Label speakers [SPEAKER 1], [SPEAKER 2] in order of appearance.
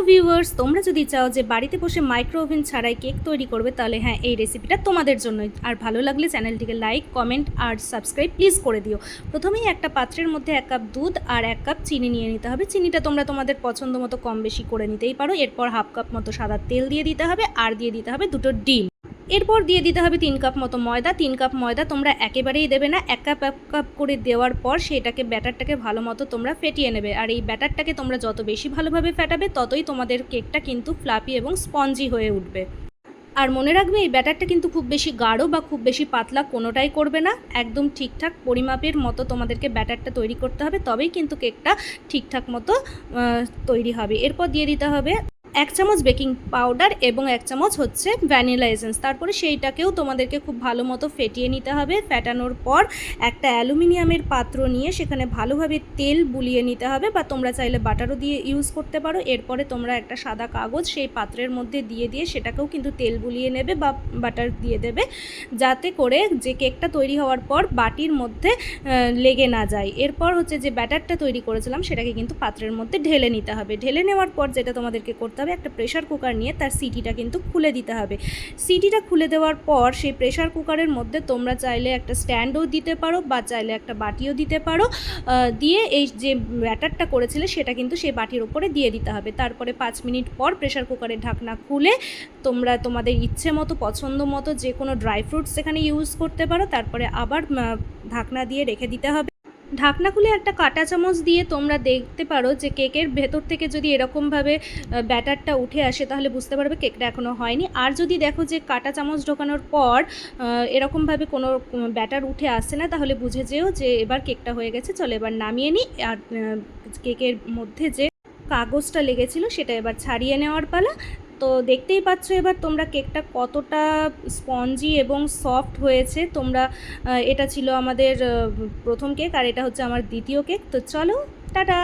[SPEAKER 1] Hello viewers, তোমরা যদি চাও যে বাড়িতে বসে মাইক্রো ওভেন ছাড়াই কেক তৈরি করবে, তাহলে হ্যাঁ, এই রেসিপিটা তোমাদের জন্যই। আর ভালো লাগলে চ্যানেলটিকে লাইক, কমেন্ট আর সাবস্ক্রাইব প্লিজ করে দিও। প্রথমেই একটা পাত্রের মধ্যে 1 কাপ দুধ আর 1 কাপ চিনি নিয়ে নিতে হবে। চিনিটা তোমরা তোমাদের পছন্দ মতো কম বেশি করে নিতেই পারো। এরপর 1/2 কাপ মতো সাদা তেল দিয়ে দিতে হবে, আর দিয়ে দিতে হবে 2টো ডিম। এরপর দিয়ে দিতে হবে 3 কাপ মতো ময়দা। 3 কাপ ময়দা তোমরা একেবারেই দেবে না, 1 কাপ 1 কাপ করে দেওয়ার পর সেটাকে ব্যাটারটাকে ভালো মতো তোমরা ফেটিয়ে নেবে। আর এই ব্যাটারটাকে তোমরা যত বেশি ভালোভাবে ফেটাবে, ততই তোমাদের কেকটা কিন্তু ফ্লাফি এবং স্পঞ্জি হয়ে উঠবে। আর মনে রাখবে, এই ব্যাটারটা কিন্তু খুব বেশি গাঢ় বা খুব বেশি পাতলা কোনোটাই করবে না। একদম ঠিকঠাক পরিমাপের মতো তোমাদেরকে ব্যাটারটা তৈরি করতে হবে, তবেই কিন্তু কেকটা ঠিকঠাক মতো তৈরি হবে। এরপর দিয়ে দিতে হবে 1 চামচ বেকিং পাউডার এবং 1 চামচ হচ্ছে ভ্যানিলা এসেন্স। তারপরে সেইটাকেও তোমাদেরকে খুব ভালো মতো ফেটিয়ে নিতে হবে। ফেটানোর পর একটা অ্যালুমিনিয়ামের পাত্র নিয়ে সেখানে ভালোভাবে তেল বুলিয়ে নিতে হবে, বা তোমরা চাইলে বাটারও দিয়ে ইউজ করতে পারো। এরপরে তোমরা একটা সাদা কাগজ সেই পাত্রের মধ্যে দিয়ে সেটাকেও কিন্তু তেল বুলিয়ে নেবে বা বাটার দিয়ে দেবে, যাতে করে যে কেকটা তৈরি হওয়ার পর বাটির মধ্যে লেগে না যায়। এরপর হচ্ছে যে ব্যাটারটা তৈরি করেছিলাম সেটাকে কিন্তু পাত্রের মধ্যে ঢেলে নিতে হবে। ঢেলে নেওয়ার পর যেটা তোমাদেরকে করতে হবে, একটা প্রেশার কুকার নিয়ে তার সিটিটা কিন্তু খুলে দিতে হবে। সিটিটা খুলে দেওয়ার পর সেই প্রেশার কুকারের মধ্যে তোমরা চাইলে একটা স্ট্যান্ডও দিতে পারো, বা চাইলে একটা বাটিও দিতে পারো। দিয়ে এই যে ব্যাটারটা করেছিলে সেটা কিন্তু সেই বাটির ওপরে দিয়ে দিতে হবে। তারপরে 5 মিনিট পর প্রেশার কুকারের ঢাকনা খুলে তোমরা তোমাদের ইচ্ছে মতো পছন্দ মতো যে কোনো ড্রাই ফ্রুটস এখানে ইউজ করতে পারো। তারপরে আবার ঢাকনা দিয়ে রেখে দিতে হবে। ঢাকনা খুলে একটা কাঁটা চামচ দিয়ে তোমরা দেখতে পারো যে কেকের ভেতর থেকে যদি এরকমভাবে ব্যাটারটা উঠে আসে, তাহলে বুঝতে পারবে কেকটা এখনও হয়নি। আর যদি দেখো যে কাঁটা চামচ ঢোকানোর পর এরকমভাবে কোনো ব্যাটার উঠে আসছে না, তাহলে বুঝে যেও যে এবার কেকটা হয়ে গেছে। চলো এবার নামিয়ে নিই। আর কেকের মধ্যে যে কাগজটা লেগেছিল সেটা এবার ছাড়িয়ে নেওয়ার পালা। তো দেখতেই পাচ্ছ এবার তোমরা কেকটা কতটা স্পঞ্জি এবং সফট হয়েছে। তোমরা এটা ছিল আমাদের প্রথম কেক, আর এটা হচ্ছে আমার দ্বিতীয় কেক। তো চলো, টাটা।